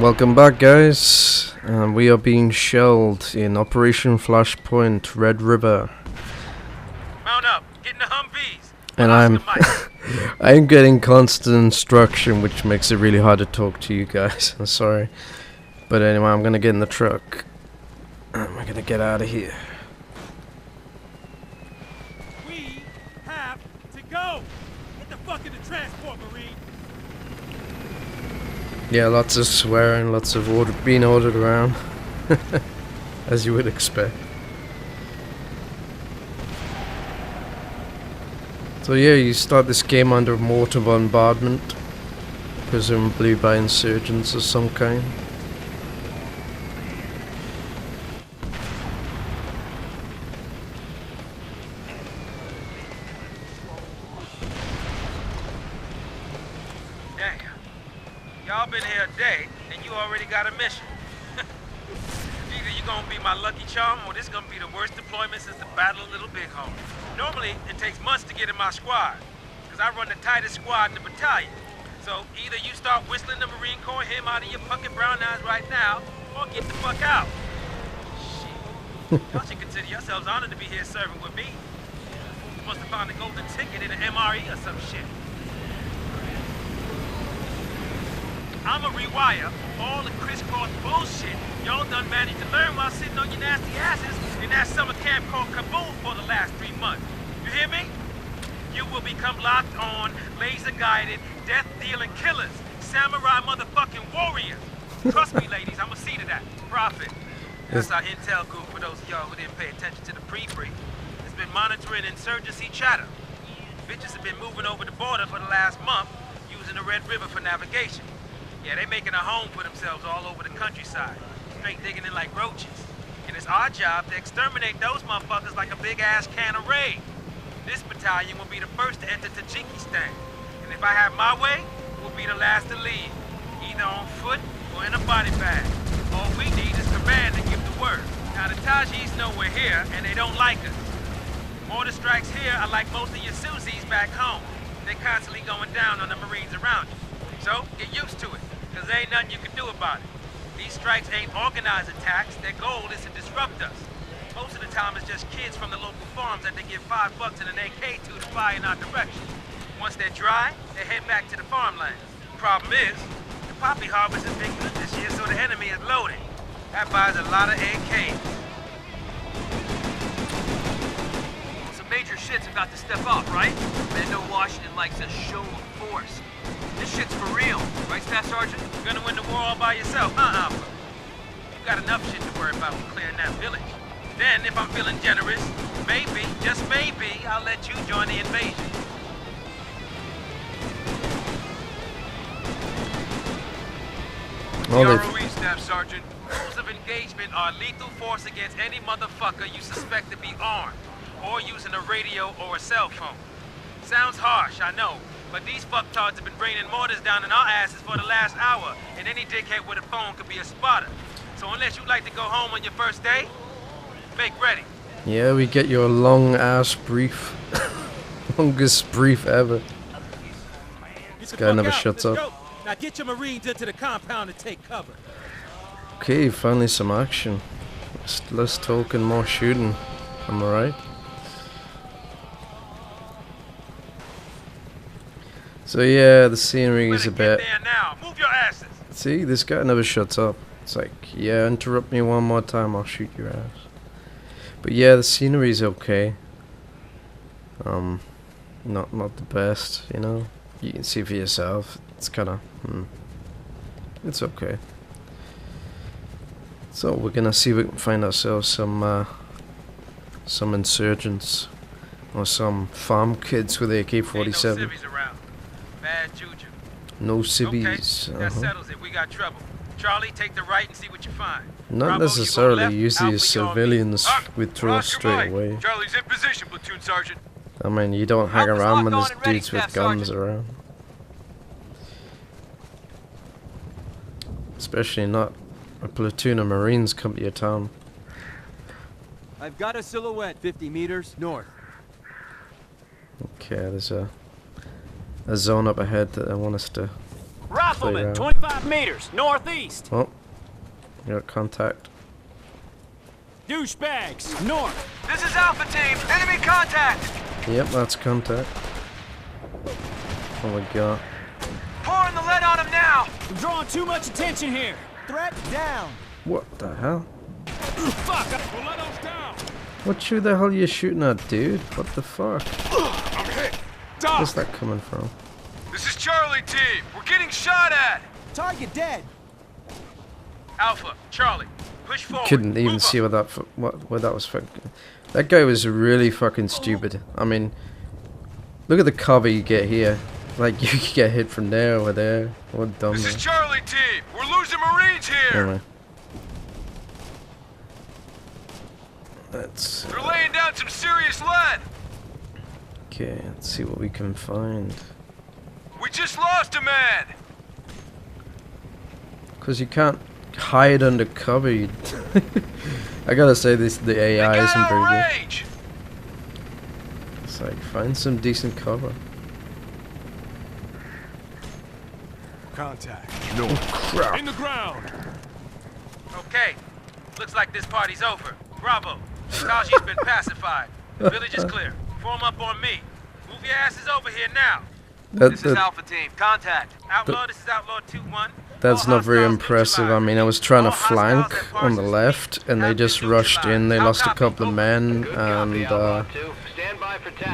Welcome back, guys. We are being shelled in Operation Flashpoint, Red River. Mount up, get in the Humvees. And I'm getting constant instruction, which makes it really hard to talk to you guys. I'm sorry. But anyway, I'm gonna get in the truck. And we're gonna get out of here. We have to go. Get the fuck in the transport, Marine. Yeah, lots of swearing, lots of being ordered around. As you would expect. So yeah, you start this game under mortar bombardment, presumably by insurgents of some kind. Damn. Y'all been here a day, and you already got a mission. Either you're gonna be my lucky charm, or this gonna be the worst deployment since the Battle of Little Bighorn. Normally, it takes months to get in my squad, because I run the tightest squad in the battalion. So, either you start whistling the Marine Corps hymn out of your fucking brown eyes right now, or get the fuck out. Shit. Y'all should consider yourselves honored to be here serving with me. You must have found a golden ticket in an MRE or some shit. I'ma rewire all the crisscross bullshit y'all done managed to learn while sitting on your nasty asses in that summer camp called Kabul for the last 3 months. You hear me? You will become locked on, laser-guided, death-dealing killers, samurai motherfucking warriors. Trust me, ladies, I'ma see to that. Profit. That's our intel group for those of y'all who didn't pay attention to the pre-brief. It's been monitoring insurgency chatter. Bitches have been moving over the border for the last month, using the Red River for navigation. Yeah, they making a home for themselves all over the countryside, straight digging in like roaches. And it's our job to exterminate those motherfuckers like a big-ass can of raid. This battalion will be the first to enter Tajikistan. And if I have my way, we'll be the last to leave, either on foot or in a body bag. All we need is command to give the word. Now, the Tajis know we're here, and they don't like us. Mortar strikes here are like most of your Susies back home. They're constantly going down on the Marines around you. So, get used to it, because there ain't nothing you can do about it. These strikes ain't organized attacks. Their goal is to disrupt us. Most of the time, it's just kids from the local farms that they give $5 and an AK to fire in our direction. Once they're dry, they head back to the farmlands. Problem is, the poppy harvest has been good this year, so the enemy is loaded. That buys a lot of AKs. Some major shit's about to step up, right? They know Washington likes a show of force. This shit's for real, right, Staff Sergeant? You're gonna win the war all by yourself, huh, Alpha? You've got enough shit to worry about with clearing that village. Then, if I'm feeling generous, maybe, just maybe, I'll let you join the invasion. ROE, Staff Sergeant. Rules of engagement are lethal force against any motherfucker you suspect to be armed, or using a radio or a cell phone. Sounds harsh, I know, but these fucktards have been raining mortars down in our asses for the last hour, and any dickhead with a phone could be a spotter. So unless you'd like to go home on your first day, make ready. Yeah, we get your long-ass brief. Longest brief ever. This guy never shuts up. Now get your Marines into the compound and take cover. Okay, finally some action. Less talk and more shooting. Am I right? So yeah, the scenery is a bit... Move your asses. See, this guy never shuts up. It's like, yeah, interrupt me one more time, I'll shoot your ass. But yeah, the scenery is okay. Not the best, you know. You can see for yourself. It's kind of, it's okay. So we're gonna see if we can find ourselves some insurgents or some farm kids with AK-47. Bad juju. No civvies. Okay, that settles it. We got trouble. Charlie, take the right and see what you find. Not Bravo, necessarily. left, Usually Alpha, civilians withdraw straight away. Charlie's in position, Platoon Sergeant. I mean, you don't hang Alpha's around when locked there's on and ready, dudes with Staff guns Sergeant. around. Especially not a platoon of Marines come to your town. I've got a silhouette 50 meters north. Okay, there's a zone up ahead that I want us to Rifleman, out. 25 meters, northeast. Oh, got contact. Douchebags, north. This is Alpha Team. Enemy contact. Yep, that's contact. Oh my god. Pouring the lead on him now. I'm drawing too much attention here. Threat down. What the hell? Fuck, Stiletto's down. What the hell are you shooting at, dude? What the fuck? I'm hit. Where's that coming from? This is Charlie Team. We're getting shot at. Target dead. Alpha, Charlie, push forward. Couldn't even Move see up. what that was fucking. That guy was really fucking stupid. I mean, look at the cover you get here. Like you could get hit from there or there. What dumb. This is Charlie Team. We're losing Marines here. Anyway. Let's. They're laying down some serious lead. Okay, let's see what we can find. We just lost a man. Cause you can't hide under cover. I gotta say this, the AI isn't very good. Range. It's like find some decent cover. Contact. No crap. In the ground. Okay. Looks like this party's over. Bravo. Taji's been pacified. The village is clear. Form up on me. Move your asses over here now. This is Alpha Team. Contact. Outlaw, this is Outlaw 2-1. That's not very impressive. I mean, I was trying to flank on the left, and they just rushed in. They lost a couple of men, and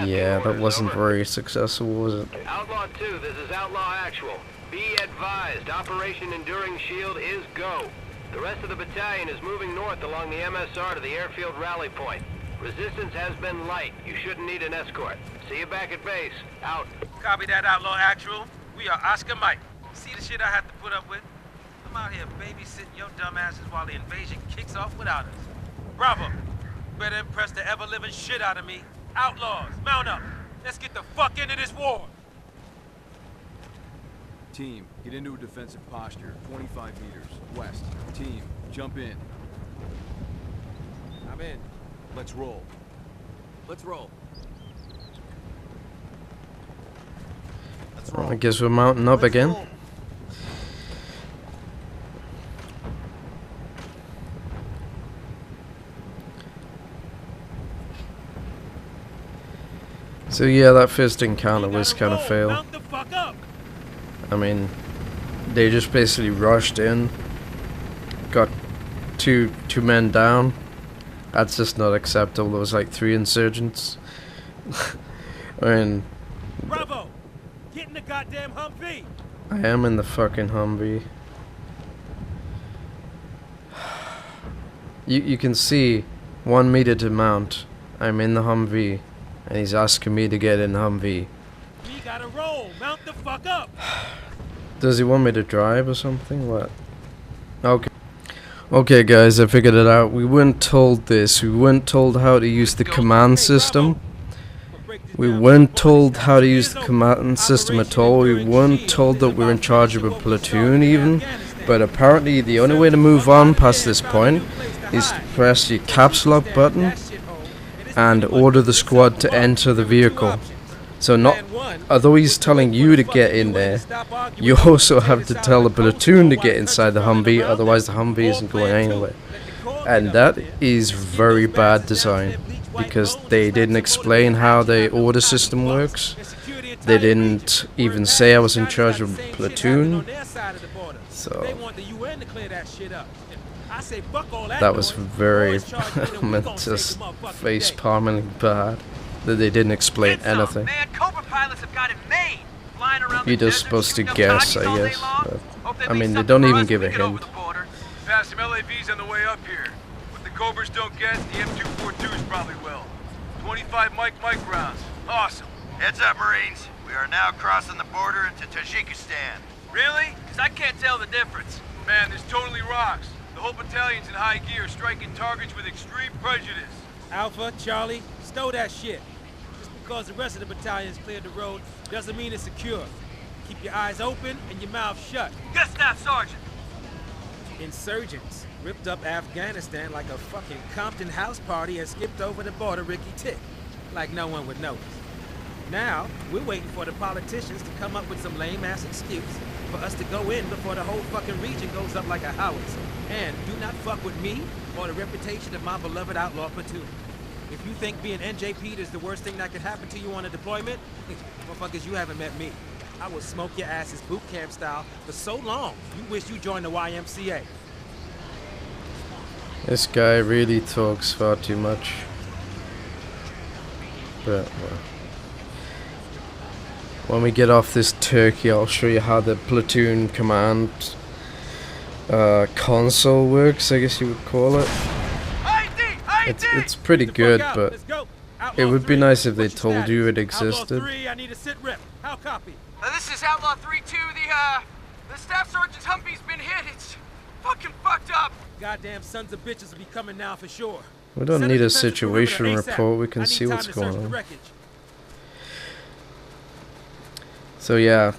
yeah, that wasn't very successful, was it? Outlaw 2, this is Outlaw Actual. Be advised, Operation Enduring Shield is go. The rest of the battalion is moving north along the MSR to the airfield rally point. Resistance has been light. You shouldn't need an escort. See you back at base. Out. Copy that, Outlaw Actual. We are Oscar Mike. See the shit I have to put up with? I'm out here babysitting your dumb asses while the invasion kicks off without us. Bravo. Better impress the ever-living shit out of me. Outlaws, mount up. Let's get the fuck into this war. Team, get into a defensive posture. 25 meters west. Team, jump in. I'm in. Let's roll. Let's roll. Let's I guess we're mounting up again. Roll. So yeah, that first encounter was kind of fail. Mount the fuck up. I mean, they just basically rushed in, got two men down. That's just not acceptable. There was like 3 insurgents. I mean, Bravo. Get in the goddamn Humvee. I am in the fucking Humvee. You can see 1 meter to mount. I'm in the Humvee, and he's asking me to get in Humvee. We gotta roll. Mount the fuck up. Does he want me to drive or something? What? Okay. Okay guys, I figured it out. We weren't told this. We weren't told how to use the command system. We weren't told how to use the command system at all. We weren't told that we're in charge of a platoon even. But apparently the only way to move on past this point is to press your caps lock button and order the squad to enter the vehicle. So not, although he's telling you to get in there, you also have to tell the platoon to get inside the Humvee, otherwise the Humvee isn't going anywhere. And that is very bad design, because they didn't explain how the order system works. They didn't even say I was in charge of a platoon. So that was very, just face palming bad. That they didn't explain anything. Man, Cobra pilots have got it made. Flying around You're the just desert, supposed to shooting up guess, I targets guess. all day long. But, Hope I mean, they leave don't something even for give us a to get over hint. the border. Pass some LAVs on the way up here. What the Cobras don't get, the M242s probably will. 25 Mike rounds. Awesome. Heads up, Marines. We are now crossing the border into Tajikistan. Really? Because I can't tell the difference. Man, this totally rocks. The whole battalion's in high gear, striking targets with extreme prejudice. Alpha, Charlie, stow that shit. Just because the rest of the battalion's cleared the road doesn't mean it's secure. Keep your eyes open and your mouth shut. Yes, Staff Sergeant. Insurgents ripped up Afghanistan like a fucking Compton house party and skipped over the border Ricky Tick. Like no one would notice. Now, we're waiting for the politicians to come up with some lame-ass excuse for us to go in before the whole fucking region goes up like a howitzer. And do not fuck with me or the reputation of my beloved outlaw platoon. If you think being NJP'd is the worst thing that could happen to you on a deployment, motherfuckers, you haven't met me. I will smoke your asses boot camp style for so long, you wish you joined the YMCA. This guy really talks far too much. But, well. When we get off this turkey, I'll show you how the platoon command console works, I guess you would call it. It's pretty good, but it would be nice if they told you it existed. I need a sit rep. How copy? This is Outlaw 3-2. The staff sergeant's Humpy's been hit. It's fucking fucked up. Goddamn sons of bitches will be coming now for sure. We don't need a situation report, we can see what's going on. So yeah,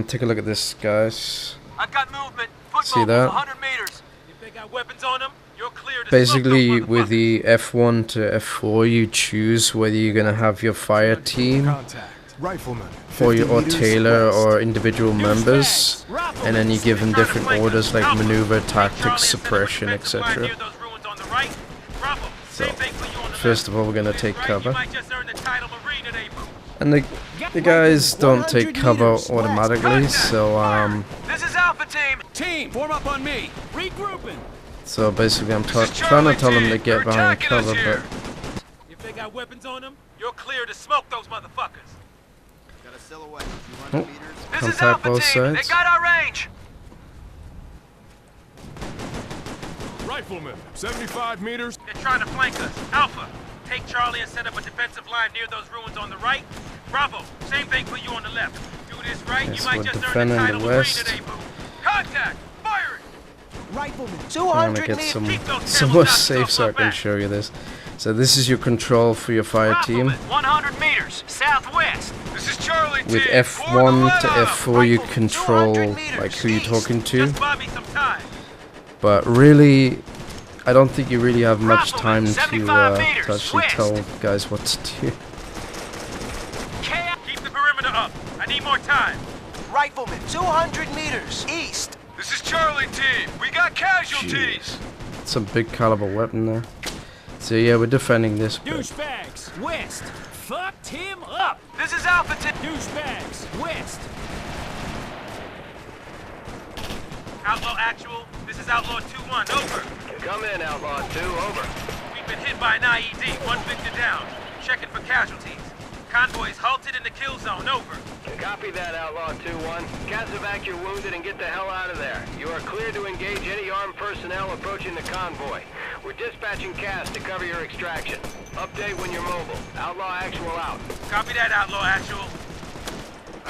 take a look at this, guys. I've got movement. See that? 100 meters. If they got weapons on them, you're clear to Basically, with the F1 to F4, you choose whether you're gonna have your fire team, or tailor, or individual members, and then you give them different orders like maneuver, tactics, suppression, etc. So, first of all, we're gonna take cover, and the guys don't take cover automatically, so This is Alpha Team. Team, form up on me. Regrouping. So basically, I'm trying to tell them to get behind cover, but if they got weapons on them, you're clear to smoke those motherfuckers. Got a silhouette. oh, This is contact Alpha both Team. They sides. got our range. Rifleman, 75 meters. They're trying to flank us. Alpha, take Charlie and set up a defensive line near those ruins on the right. Bravo, same thing for you on the left. Do this right, Yes, you might we're just earn the defending the title of Marine west. today, boo. Contact! Fire it! Rifleman, I want 200 to get meters. some somewhere safe so I can show you this. So this is your control for your fire team. Rifleman, 100 meters southwest. This is Charlie With F1 to F4 you control like who you're talking to, Just buy me some time. but really I don't think you really have much time to 75 meters actually west. tell guys what to do. Keep the perimeter up. I need more time. Rifleman, 200 meters east. This is Charlie team. We got casualties. It's a big caliber weapon there. So yeah, we're defending this bit. Douchebags, west. Fucked him up. This is Alpha Team. Douchebags, west. Outlaw actual. This is Outlaw 2-1. Over. Come in, Outlaw 2. Over. We've been hit by an IED. One victor down. Checking for casualties. Convoys halted in the kill zone. Over. Copy that, Outlaw 2-1. Casevac your wounded and get the hell out of there. You are clear to engage any armed personnel approaching the convoy. We're dispatching CAS to cover your extraction. Update when you're mobile. Outlaw actual out. Copy that, Outlaw actual.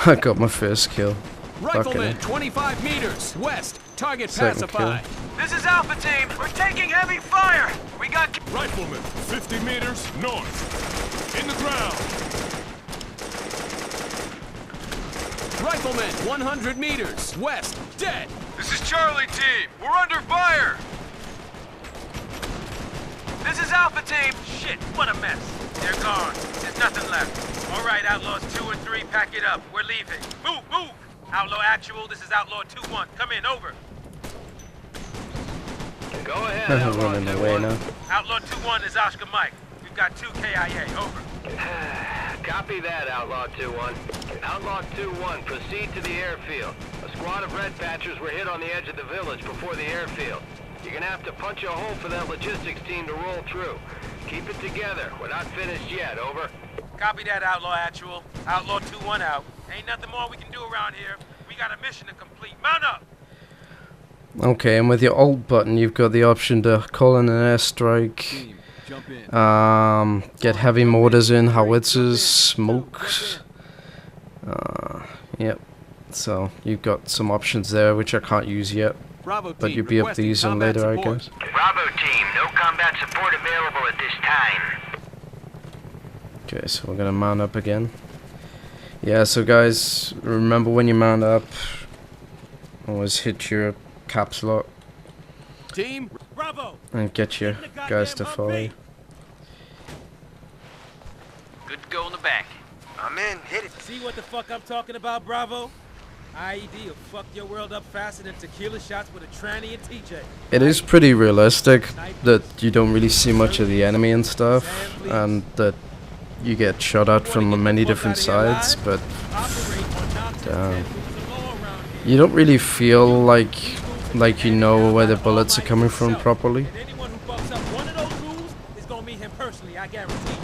I got my first kill. Rifleman, Fucking 25 meters west. Target Second pacified. This is Alpha Team. We're taking heavy fire. We got. Rifleman, 50 meters north. In the ground. Rifleman, 100 meters west. Dead. This is Charlie team. We're under fire. This is Alpha Team. Shit, what a mess. They're gone. There's nothing left. All right, Outlaws 2 and 3, pack it up. We're leaving. Move, move. Outlaw actual. This is Outlaw 2-1. Come in. Over. Go ahead, I'm Outlaw running away 2-1. now. Outlaw 2-1 is Oscar Mike. We've got 2 KIA. Over. Copy that, Outlaw 2-1. Outlaw 2-1, proceed to the airfield. A squad of red patchers were hit on the edge of the village before the airfield. You're gonna have to punch a hole for that logistics team to roll through. Keep it together. We're not finished yet. Over. Copy that, Outlaw actual. Outlaw 2-1 out. Ain't nothing more we can do around here. We got a mission to complete. Mount up! Okay, and with your Alt button, you've got the option to call in an airstrike, Team, jump in. get heavy mortars in, howitzers, smokes. Yep. So you've got some options there, which I can't use yet, Bravo but team, you'll be able to requesting use them combat later, I support. guess. Bravo team, no combat support available at this time. Okay, so we're gonna mount up again. Yeah, so guys, remember when you mount up, always hit your caps lock Team, Bravo! and get your guys to follow you. Good to go in the back. I'm in. Hit it. See what the fuck I'm talking about, Bravo? IED will fuck your world up faster than tequila shots with a tranny and TJ. It is pretty realistic that you don't really see much of the enemy and stuff, and that you get shot at from many different sides, but damn. You don't really feel like you know where the bullets are coming from properly. And anyone who bucks up one of those rules is gonna meet him personally, I guarantee you.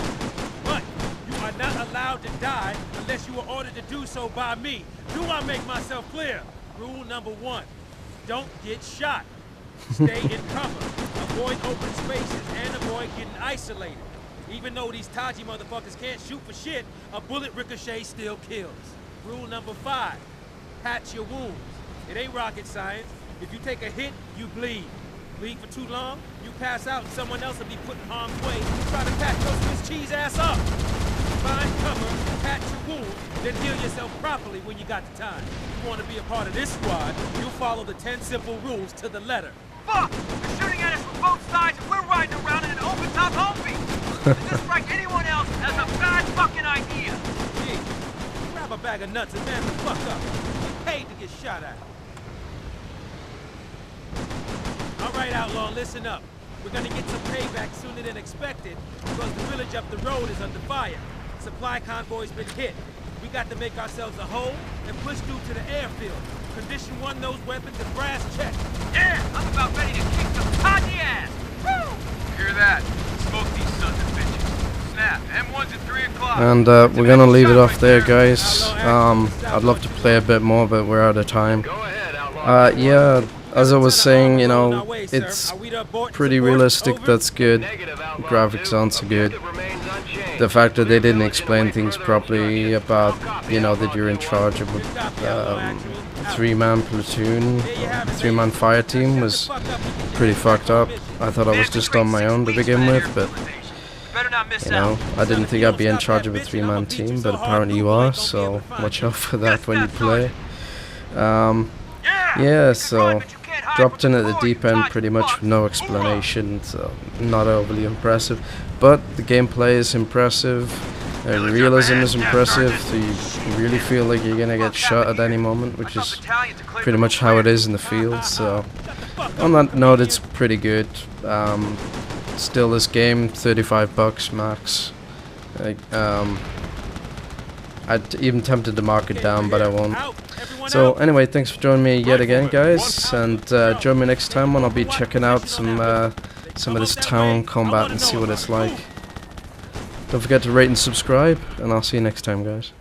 But you are not allowed to die unless you are ordered to do so by me. Do I make myself clear? Rule number 1, don't get shot. Stay in cover. Avoid open spaces and avoid getting isolated. Even though these Taji motherfuckers can't shoot for shit, a bullet ricochet still kills. Rule number 5, patch your wounds. It ain't rocket science. If you take a hit, you bleed. Bleed for too long, you pass out and someone else will be put in harm's way. Try to patch your Swiss cheese ass up. Find cover, patch your wounds, then heal yourself properly when you got the time. If you want to be a part of this squad, you'll follow the 10 simple rules to the letter. Fuck! They're shooting at us from both sides and we're riding around in an open-top Humvee! Does this strike anyone else as a bad fucking idea? Gee, grab a bag of nuts and man the fuck up. Get paid to get shot at. Alright, outlaw, listen up. We're gonna get some payback sooner than expected because the village up the road is under fire. Supply convoy's been hit. We got to make ourselves a hole and push through to the airfield. Condition 1 those weapons and brass check. Yeah, I'm about ready to kick some Taji ass! Woo! Hear that? Smoke these sons of bitches. Snap. M1's at 3 o'clock. And we're gonna leave it off there, guys. I'd love to play a bit more, but we're out of time. Go ahead, outlaw. Yeah, as I was saying, you know, it's pretty realistic. That's good. Negative, outlaw. Graphics aren't so good. Objective remains unchanged. The fact that they didn't explain things properly about, you know, that you're in charge of a 3-man platoon, 3-man fire team was pretty fucked up. I thought I was just on my own to begin with, but, Better not miss you know, I didn't think I'd be in charge of a 3-man team, but apparently you are, so watch out for that when you play. Yeah, so dropped in at the deep end pretty much with no explanation, so not overly impressive. But the gameplay is impressive, the realism is impressive, so you really feel like you're gonna get shot at any moment, which is pretty much how it is in the field. So on that note, it's pretty good. Still, this game, $35 max. Like, I'd even tempted to mark it down, but I won't. So anyway, thanks for joining me yet again, guys, and join me next time when I'll be checking out some of this town combat and see what it's like. Don't forget to rate and subscribe, and I'll see you next time, guys.